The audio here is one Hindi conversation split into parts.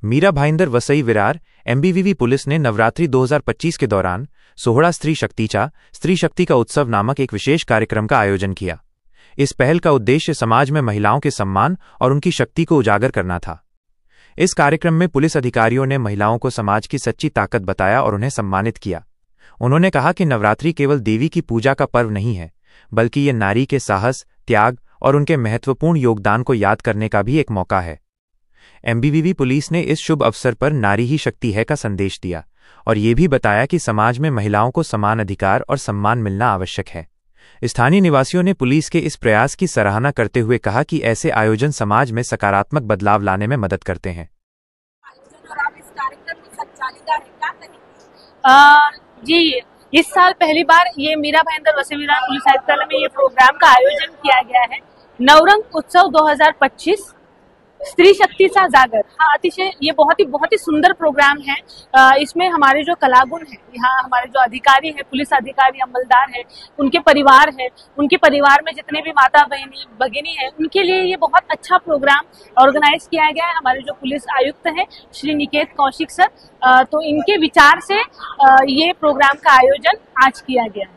मीरा भाईंदर वसई विरार एमबीवीवी पुलिस ने नवरात्रि 2025 के दौरान सोहड़ा स्त्री शक्ति का उत्सव नामक एक विशेष कार्यक्रम का आयोजन किया। इस पहल का उद्देश्य समाज में महिलाओं के सम्मान और उनकी शक्ति को उजागर करना था। इस कार्यक्रम में पुलिस अधिकारियों ने महिलाओं को समाज की सच्ची ताकत बताया और उन्हें सम्मानित किया। उन्होंने कहा कि नवरात्रि केवल देवी की पूजा का पर्व नहीं है, बल्कि ये नारी के साहस, त्याग और उनके महत्वपूर्ण योगदान को याद करने का भी एक मौका है। एमबीवीवी पुलिस ने इस शुभ अवसर पर नारी ही शक्ति है का संदेश दिया और ये भी बताया कि समाज में महिलाओं को समान अधिकार और सम्मान मिलना आवश्यक है। स्थानीय निवासियों ने पुलिस के इस प्रयास की सराहना करते हुए कहा कि ऐसे आयोजन समाज में सकारात्मक बदलाव लाने में मदद करते हैं। जी, इस साल पहली बार ये मीरा भाईंदर वसई विरार पुलिस आयुक्तालय में ये प्रोग्राम का आयोजन किया गया है। नवरंग उत्सव 2025 स्त्री शक्ति सा जागर। हाँ, अतिशय ये बहुत ही सुंदर प्रोग्राम है। इसमें हमारे जो कलागुण हैं, यहाँ हमारे जो अधिकारी हैं, पुलिस अधिकारी, अमलदार हैं, उनके परिवार है, उनके परिवार में जितने भी माता भगिनी हैं, उनके लिए ये बहुत अच्छा प्रोग्राम ऑर्गेनाइज किया गया है। हमारे जो पुलिस आयुक्त हैं श्री निकेत कौशिक सर, तो इनके विचार से ये प्रोग्राम का आयोजन आज किया गया है।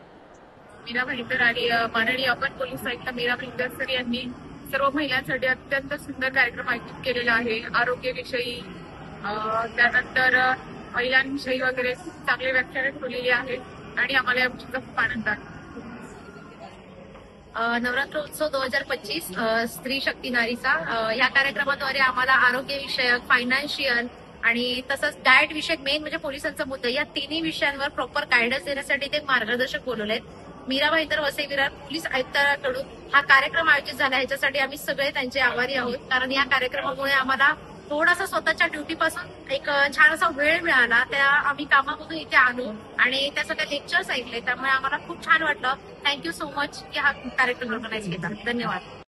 मीरा भाईंदर आणि माननीय अपर पोलीस आयुक्त मीरा भाईंदर सर यांनी सर्व महिलांसाठी अत्यंत सुंदर कार्यक्रम आयोजित केलेला आहे। आरोग्याविषयी, त्यानंतर महिलांविषयी वगैरे चांगले व्याख्याने ठेवलेली आहेत आणि आम्हाला या गोष्टीचा खूप आनंद आहे। नवरात्र उत्सव 2025 स्त्री शक्ती नारीचा या कार्यक्रमाद्वारे आम्हाला आरोग्य विषयक, फायनान्शियल आणि तसंच डाएट विषयक, मेन म्हणजे पोलिसांचा मुद्दा, या तिन्ही विषयांवर प्रॉपर गायडन्स देण्यासाठी ते मार्गदर्शक बोलवले आहेत। मीरा भाईंदर वसई विरार पोलीस आयुक्तालयाकडून हा कार्यक्रम आयोजित झाला, ह्याच्यासाठी आम्ही सगळे त्यांचे आभारी आहोत। कारण या कार्यक्रमामुळे आम्हाला थोडासा स्वतःच्या ड्युटीपासून एक छान असा वेळ मिळाला। त्या आम्ही कामामधून इथे आलो आणि त्या सगळ्या लेक्चर्स ऐकले, त्यामुळे आम्हाला खूप छान वाटलं। थँक्यू सो मच की हा कार्यक्रम ऑर्गनाइज केला। धन्यवाद।